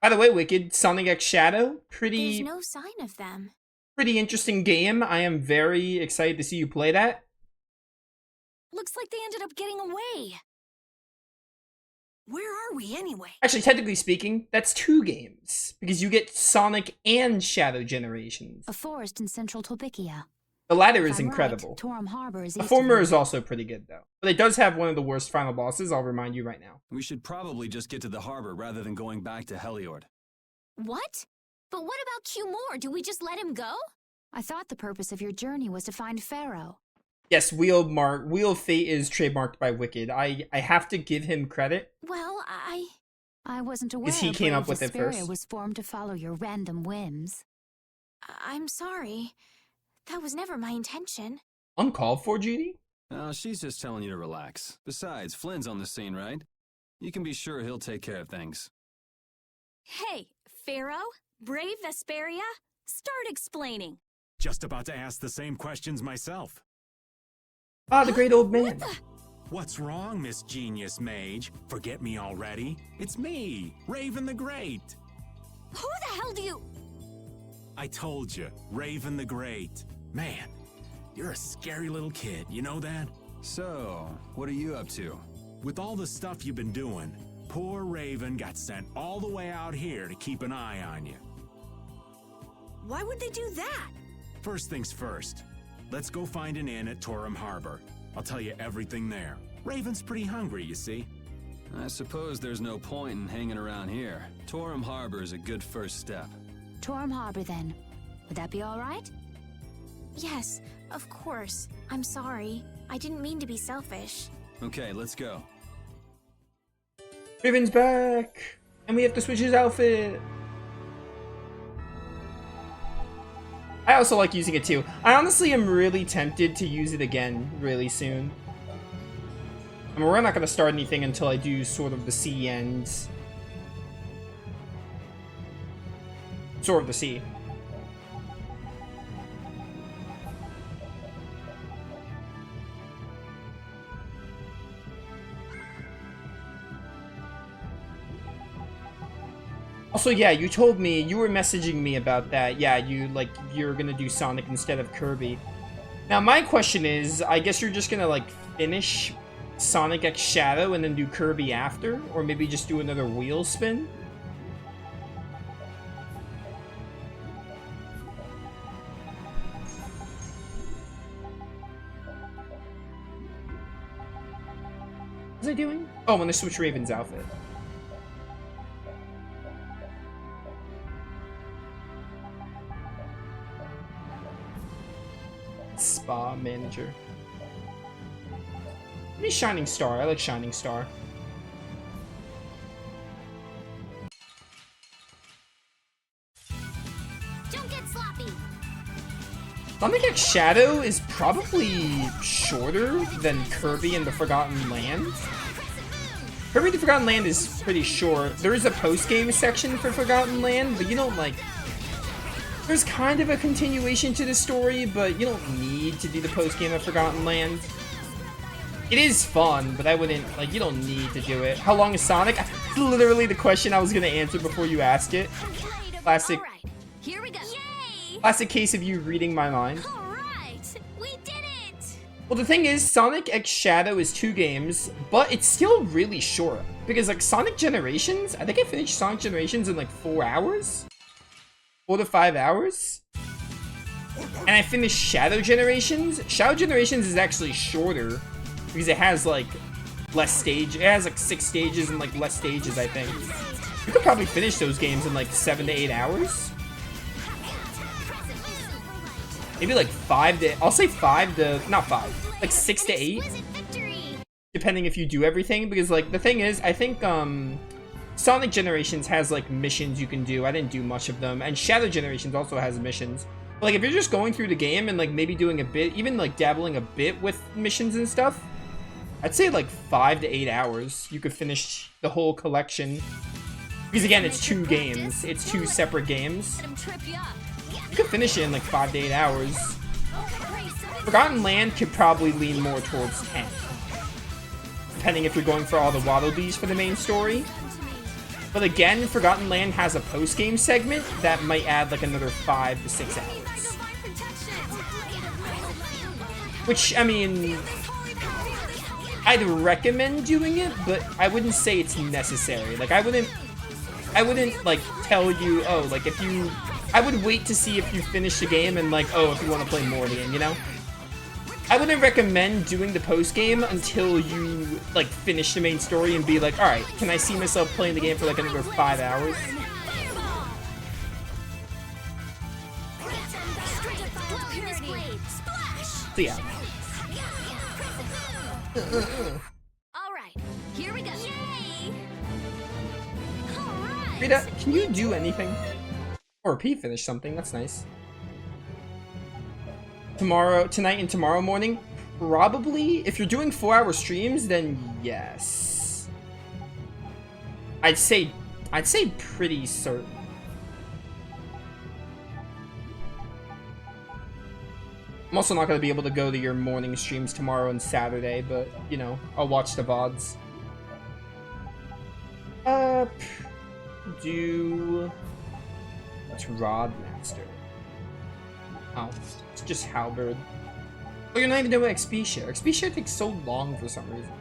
By the way, Wicked, Sonic X Shadow, There's no sign of them. pretty interesting game. I am very excited to see you play that. Looks like they ended up getting away. Where are we anyway? Actually, technically speaking, that's 2 games, because you get Sonic and Shadow Generations. A forest in central Topikia. The latter is incredible. Right, Torum Harbor is the former is also pretty good, though. But it does have one of the worst final bosses, I'll remind you right now. We should probably just get to the harbor rather than going back to Heliord. What? But what about Q Moore? Do we just let him go? I thought the purpose of your journey was to find Pharaoh. Yes, Wheel of Fate is trademarked by Wicked. I have to give him credit. Well, I wasn't aware he came up with it Vesperia first. was formed to follow your random whims. I'm sorry. That was never my intention. Uncalled for, Judy? Oh, she's just telling you to relax. Besides, Flynn's on the scene, right? You can be sure he'll take care of things. Hey, Pharaoh? Brave Vesperia? Start explaining. Just about to ask the same questions myself. Ah, the great old man. What's wrong, Miss Genius Mage? Forget me already? It's me, Raven the Great. Who the hell do you... I told you, Raven the Great. Man, you're a scary little kid, you know that? So, what are you up to? With all the stuff you've been doing, poor Raven got sent all the way out here to keep an eye on you. Why would they do that? First things first. Let's go find an inn at Torum Harbor. I'll tell you everything there. Raven's pretty hungry, you see. I suppose there's no point in hanging around here. Torum Harbor is a good first step. Torum Harbor, then. Would that be all right? Yes, of course. I'm sorry. I didn't mean to be selfish. Okay, let's go. Raven's back! And we have to switch his outfit! I also like using it too. I honestly am really tempted to use it again really soon. I mean, we're not going to start anything until I do sort of the sea ends. Sword of the Sea. Also, yeah, you told me, you were messaging me about that. Yeah, you're gonna do Sonic instead of Kirby. Now, my question is, I guess you're just gonna, like, finish Sonic X Shadow and then do Kirby after? Or maybe just do another wheel spin? What was I doing? Oh, I'm gonna switch Raven's outfit. Spa manager. Maybe Shining Star. I like Shining Star. Don't get sloppy. Sonic X Shadow is probably shorter than Kirby and the Forgotten Land. Kirby the Forgotten Land is pretty short. There is a post-game section for Forgotten Land, but you don't, like... There's kind of a continuation to the story, but you don't need to do the post-game of Forgotten Land. It is fun, but I wouldn't, like, you don't need to do it. How long is Sonic? That's literally the question I was going to answer before you ask it. Classic. All right, here we go. Yay! Classic case of you reading my mind. All right, we did it! Well, the thing is, Sonic X Shadow is 2 games, but it's still really short. Because, like, Sonic Generations, I think I finished Sonic Generations in, like, 4 hours? 4 to 5 hours? And I finished Shadow Generations. Shadow Generations is actually shorter because it has, like, less stage. It has, like, 6 stages and, like, less stages, I think. You could probably finish those games in, like, 7 to 8 hours. Maybe, like, 5 to... I'll say 5 to... Not 5. Like, 6 to 8. Depending if you do everything. Because, like, the thing is, I think, Sonic Generations has, like, missions you can do. I didn't do much of them. And Shadow Generations also has missions. But, like, if you're just going through the game and, like, maybe doing a bit, even, like, dabbling a bit with missions and stuff, I'd say, like, 5 to 8 hours. You could finish the whole collection. Because, again, it's 2 games. It's 2 separate games. You could finish it in, like, 5 to 8 hours. Forgotten Land could probably lean more towards 10. Depending if you're going for all the Waddle Dees for the main story. But again, Forgotten Land has a post-game segment that might add like another 5 to 6 hours. Which, I mean, I'd recommend doing it, but I wouldn't say it's necessary. Like, I wouldn't like tell you, oh, like if you, I would wait to see if you finish the game and like, oh, if you want to play more of the game, you know? I wouldn't recommend doing the post game until you like finish the main story and be like, all right, can I see myself playing the game for like another 5 hours? So yeah. All right, here we go. Yay! All right. Rita, can you do anything? Or P finish something, that's nice. Tonight and tomorrow morning? Probably. If you're doing 4-hour streams, then yes. I'd say pretty certain. I'm also not going to be able to go to your morning streams tomorrow and Saturday, but, you know, I'll watch the VODs. What's Rod Master? Oh, it's just Halberd. Oh, you're not even doing XP share. XP share takes so long for some reason.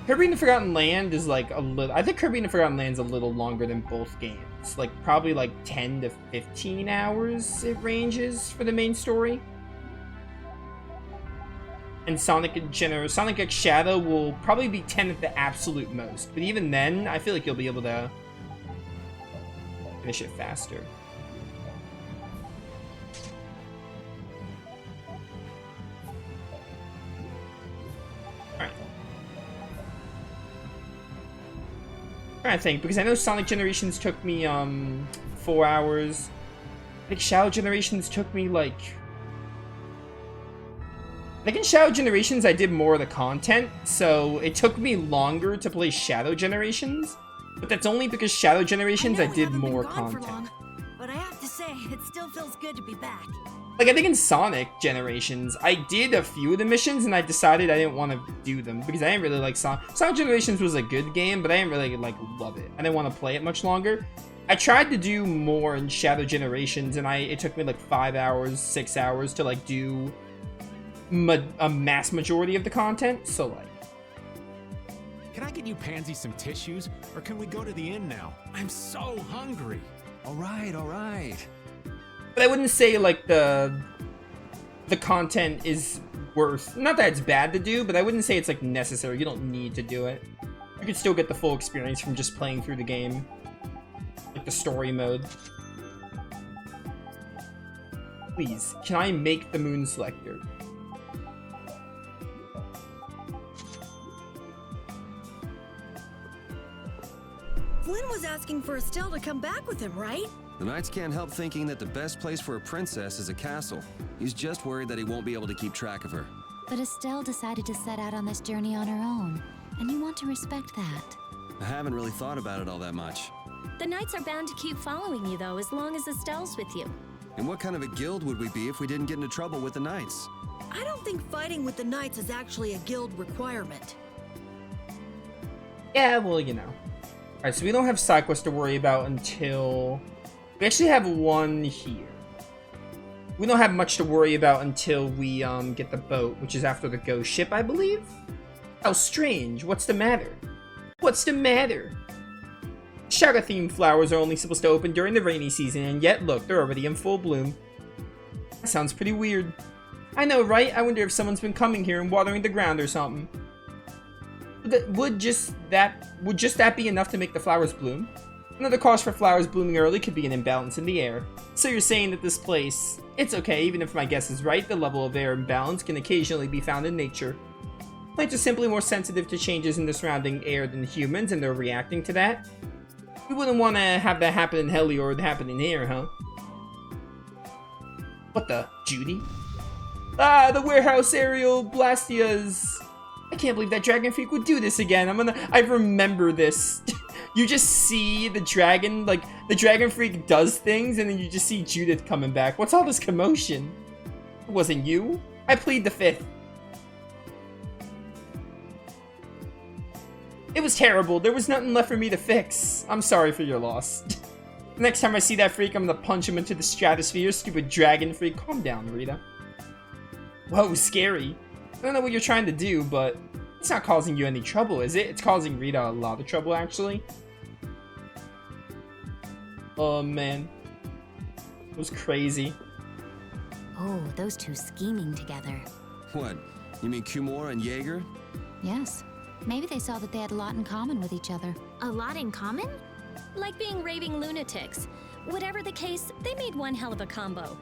Kirby and the Forgotten Land is like a little... I think Kirby and the Forgotten Land is a little longer than both games. Like, probably like 10 to 15 hours it ranges for the main story. And Sonic X Shadow will probably be 10 at the absolute most. But even then, I feel like you'll be able to finish it faster. Alright. I'm trying to think, because I know Sonic Generations took me 4 hours. I think Shadow Generations took me like... I think in Shadow Generations I did more of the content, so it took me longer to play Shadow Generations. But that's only because Shadow Generations I did more content. Long, but I have to say, it still feels good to be back. Like, I think in Sonic Generations, I did a few of the missions and I decided I didn't want to do them because I didn't really like Sonic. Sonic Generations was a good game, but I didn't really, like, love it. I didn't want to play it much longer. I tried to do more in Shadow Generations and it took me, like, 5 hours, 6 hours to, like, do a mass majority of the content, so, like... Can I get you Pansy some tissues, or can we go to the inn now? I'm so hungry. All right. But I wouldn't say, like, the content is worth... Not that it's bad to do, but I wouldn't say it's, like, necessary. You don't need to do it. You could still get the full experience from just playing through the game. Like, the story mode. Please, can I make the Moon Selector? Flynn was asking for Estelle to come back with him, right? The Knights can't help thinking that the best place for a princess is a castle. He's just worried that he won't be able to keep track of her. But Estelle decided to set out on this journey on her own, and you want to respect that. I haven't really thought about it all that much. The Knights are bound to keep following you, though, as long as Estelle's with you. And what kind of a guild would we be if we didn't get into trouble with the Knights? I don't think fighting with the Knights is actually a guild requirement. Yeah, well, you know. Alright, so we don't have side quests to worry about until... We actually have one here. We don't have much to worry about until we get the boat, which is after the ghost ship, I believe? How strange. What's the matter? What's the matter? Shadow-themed flowers are only supposed to open during the rainy season, and yet, look, they're already in full bloom. That sounds pretty weird. I know, right? I wonder if someone's been coming here and watering the ground or something. Would just that be enough to make the flowers bloom? Another cause for flowers blooming early could be an imbalance in the air. So you're saying that this place... It's okay, even if my guess is right, the level of air imbalance can occasionally be found in nature. Plants are simply more sensitive to changes in the surrounding air than humans, and they're reacting to that. We wouldn't want to have that happen in Heli or happen in here, huh? What the? Judy? Ah, the warehouse aerial Blastias! I can't believe that Dragon Freak would do this again. I remember this. You just see the dragon, like, the Dragon Freak does things, and then you just see Judith coming back. What's all this commotion? It wasn't you? I plead the fifth. It was terrible. There was nothing left for me to fix. I'm sorry for your loss. Next time I see that freak, I'm gonna punch him into the stratosphere. Stupid dragon freak. Calm down, Rita. Whoa, scary. I don't know what you're trying to do, but it's not causing you any trouble, is it? It's causing Rita a lot of trouble, actually. Oh, man. It was crazy. Oh, those two scheming together. What? You mean Kumora and Jaeger? Yes. Maybe they saw that they had a lot in common with each other. A lot in common? Like being raving lunatics. Whatever the case, they made one hell of a combo.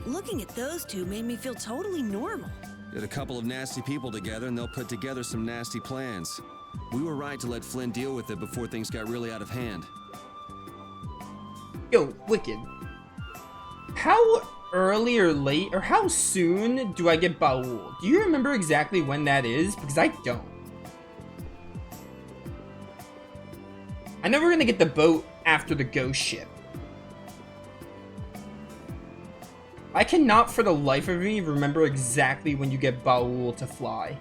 Looking at those two made me feel totally normal. Get a couple of nasty people together and they'll put together some nasty plans. We were right to let Flynn deal with it before things got really out of hand. Yo, Wicked. How early or late, or how soon do I get Baul? Do you remember exactly when that is? Because I don't. I know we're gonna get the boat after the ghost ship. I cannot for the life of me remember exactly when you get Baul to fly.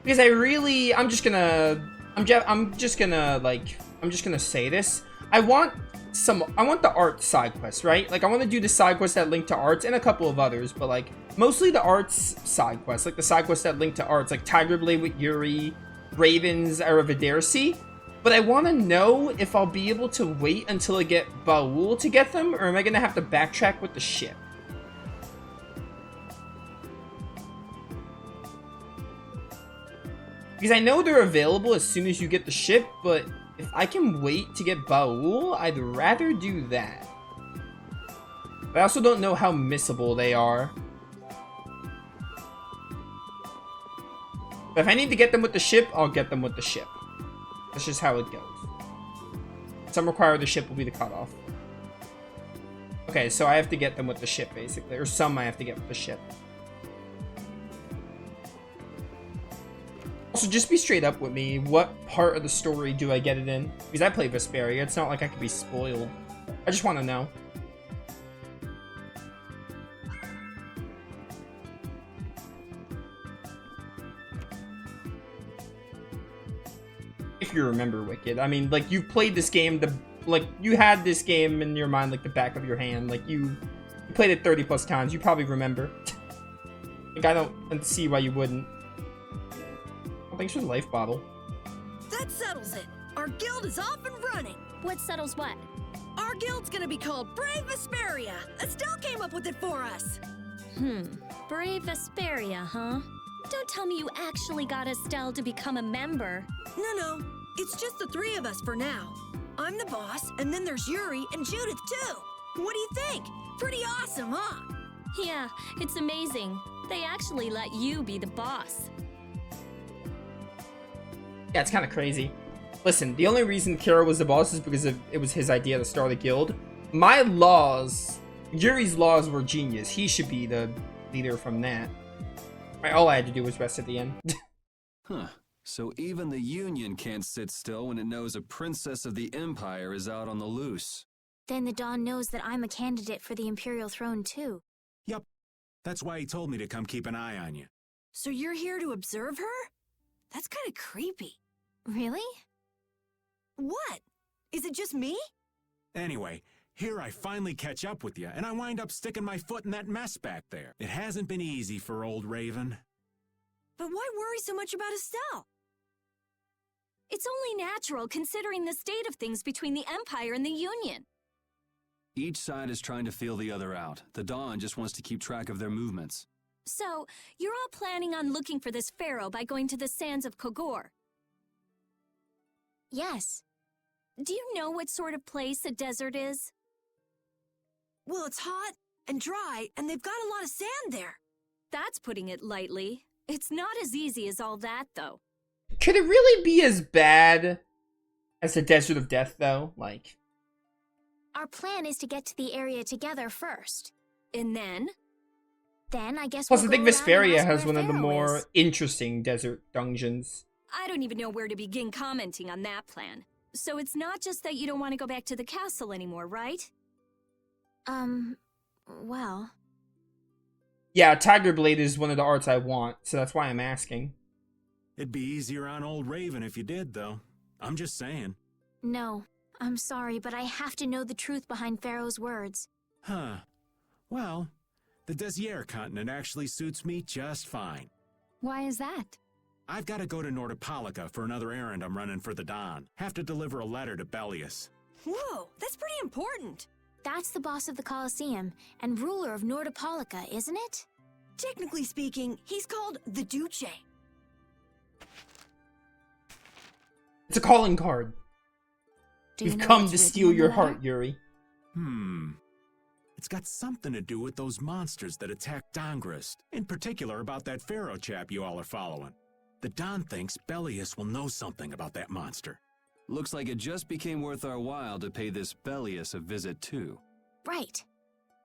Because I'm just gonna say this. I want the art side quests, right? Like, I want to do the side quests that link to arts and a couple of others, but like mostly the arts side quests, like the side quests that link to arts, like Tiger Blade with Yuri, Raven's Arrivederci. But I want to know if I'll be able to wait until I get Baul to get them, or am I gonna have to backtrack with the ship? Because I know they're available as soon as you get the ship, but if I can wait to get Baul, I'd rather do that. But I also don't know how missable they are. But if I need to get them with the ship, I'll get them with the ship. That's just how it goes. Some require the ship will be the cutoff. Okay, so I have to get them with the ship, basically. Or some I have to get with the ship. Also, just be straight up with me. What part of the story do I get it in? Because I play Vesperia. It's not like I could be spoiled. I just want to know. If you remember Wicked. I mean, like, you've played this game, you had this game in your mind like the back of your hand. Like, you played it 30 plus times. You probably remember. Like, I don't see why you wouldn't. Oh, thanks for the life bottle. That settles it. Our guild is off and running. What settles what? Our guild's gonna be called Brave Vesperia. Estelle came up with it for us. Brave Vesperia, huh? Don't tell me you actually got Estelle to become a member. No. It's just the three of us for now. I'm the boss, and then there's Yuri and Judith, too. What do you think? Pretty awesome, huh? Yeah, it's amazing. They actually let you be the boss. Yeah, it's kind of crazy. Listen, the only reason Kira was the boss is because it was his idea to start a guild. My laws, Yuri's laws were genius. He should be the leader from that. All I had to do was rest at the end. Huh. So even the Union can't sit still when it knows a princess of the Empire is out on the loose. Then the Dawn knows that I'm a candidate for the Imperial throne, too. Yup. That's why he told me to come keep an eye on you. So you're here to observe her? That's kind of creepy. Really? What? Is it just me? Anyway, here I finally catch up with you, and I wind up sticking my foot in that mess back there. It hasn't been easy for old Raven. But why worry so much about Estelle? It's only natural considering the state of things between the Empire and the Union. Each side is trying to feel the other out. The Dawn just wants to keep track of their movements. So, you're all planning on looking for this pharaoh by going to the sands of Kogor. Yes. Do you know what sort of place a desert is? Well, it's hot and dry, and they've got a lot of sand there. That's putting it lightly. It's not as easy as all that, though. Could it really be as bad as the Desert of Death, though? Like, Our plan is to get to the area together first. And then? Then I guess plus, we'll I think go around and Vesperia ask has where one of the Pharaoh more is. interesting desert dungeons. I don't even know where to begin commenting on that plan. So it's not just that you don't want to go back to the castle anymore, right? Well... Yeah, Tiger Blade is one of the arts I want, so that's why I'm asking. It'd be easier on old Raven if you did, though. I'm just saying. No, I'm sorry, but I have to know the truth behind Pharaoh's words. Huh. Well, the Desier continent actually suits me just fine. Why is that? I've got to go to Nordopolica for another errand I'm running for the Don. Have to deliver a letter to Bellius. Whoa, that's pretty important. That's the boss of the Colosseum and ruler of Nordopolica, isn't it? Technically speaking, he's called the Duce. It's a calling card. Do you We've know come what's to written steal in the your letter? heart, Yuri. It's got something to do with those monsters that attacked Dongrist. In particular about that Pharaoh chap you all are following. The Don thinks Bellius will know something about that monster. Looks like it just became worth our while to pay this Bellius a visit too. Right.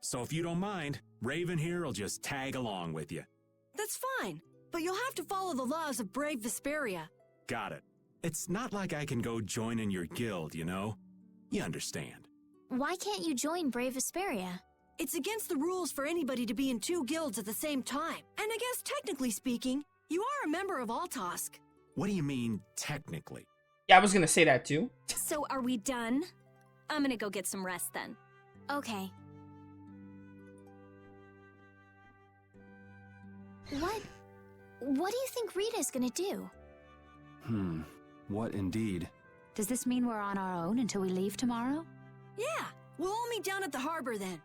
So if you don't mind, Raven here will just tag along with you. That's fine, but you'll have to follow the laws of brave Vesperia. Got it. It's not like I can go join in your guild, you know? You understand. Why can't you join Brave Vesperia? It's against the rules for anybody to be in 2 guilds at the same time. And I guess technically speaking, you are a member of Altosk. What do you mean, technically? Yeah, I was gonna say that too. So are we done? I'm gonna go get some rest then. Okay. What do you think Rita's gonna do? What indeed? Does this mean we're on our own until we leave tomorrow? Yeah, we'll all meet down at the harbor then.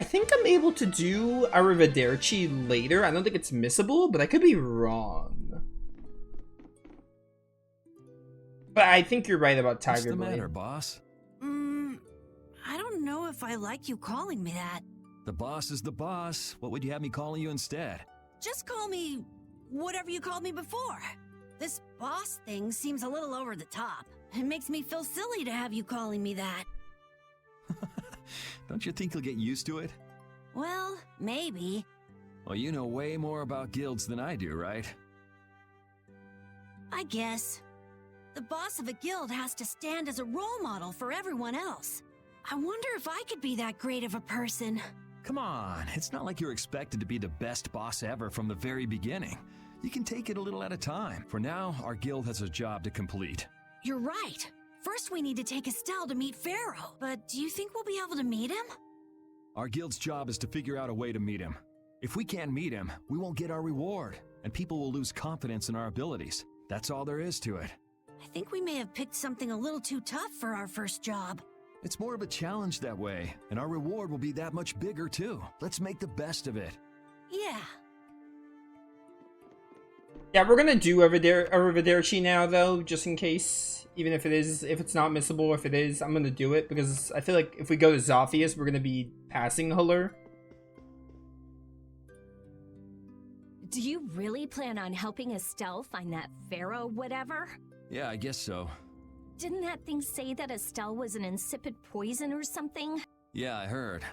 I think I'm able to do Arrivederci later. I don't think it's missable, but I could be wrong. But I think you're right about What's Tiger the Blade. matter, boss? I don't know if I like you calling me that. The boss is the boss. What would you have me calling you instead? Just call me whatever you called me before. This boss thing seems a little over the top. It makes me feel silly to have you calling me that. Don't you think you'll get used to it? Well, maybe. Well, you know way more about guilds than I do, right? I guess. The boss of a guild has to stand as a role model for everyone else. I wonder if I could be that great of a person. Come on, it's not like you're expected to be the best boss ever from the very beginning. You can take it a little at a time. For now, our guild has a job to complete. You're right. First, we need to take Estelle to meet Pharaoh. But do you think we'll be able to meet him? Our guild's job is to figure out a way to meet him. If we can't meet him, we won't get our reward, and people will lose confidence in our abilities. That's all there is to it. I think we may have picked something a little too tough for our first job. It's more of a challenge that way, and our reward will be that much bigger too. Let's make the best of it. Yeah. Yeah, we're gonna do Arrivederci now though, just in case. Even if it's not missable, if it is, I'm gonna do it because I feel like if we go to Zophius, we're gonna be passing Huller. Do you really plan on helping Estelle find that Pharaoh whatever? Yeah, I guess so. Didn't that thing say that Estelle was an insipid poison or something? Yeah, I heard.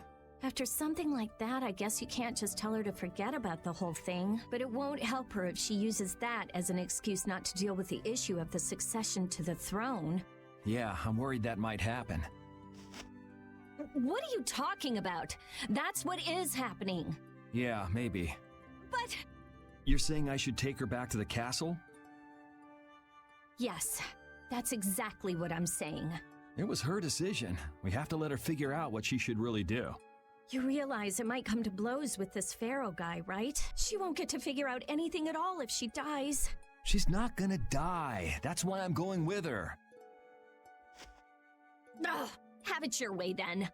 After something like that, I guess you can't just tell her to forget about the whole thing. But it won't help her if she uses that as an excuse not to deal with the issue of the succession to the throne. Yeah, I'm worried that might happen. What are you talking about? That's what is happening. Yeah, maybe. But... You're saying I should take her back to the castle? Yes, that's exactly what I'm saying. It was her decision. We have to let her figure out what she should really do. You realize it might come to blows with this Pharaoh guy, right? She won't get to figure out anything at all if she dies. She's not gonna die. That's why I'm going with her. Ugh, have it your way then.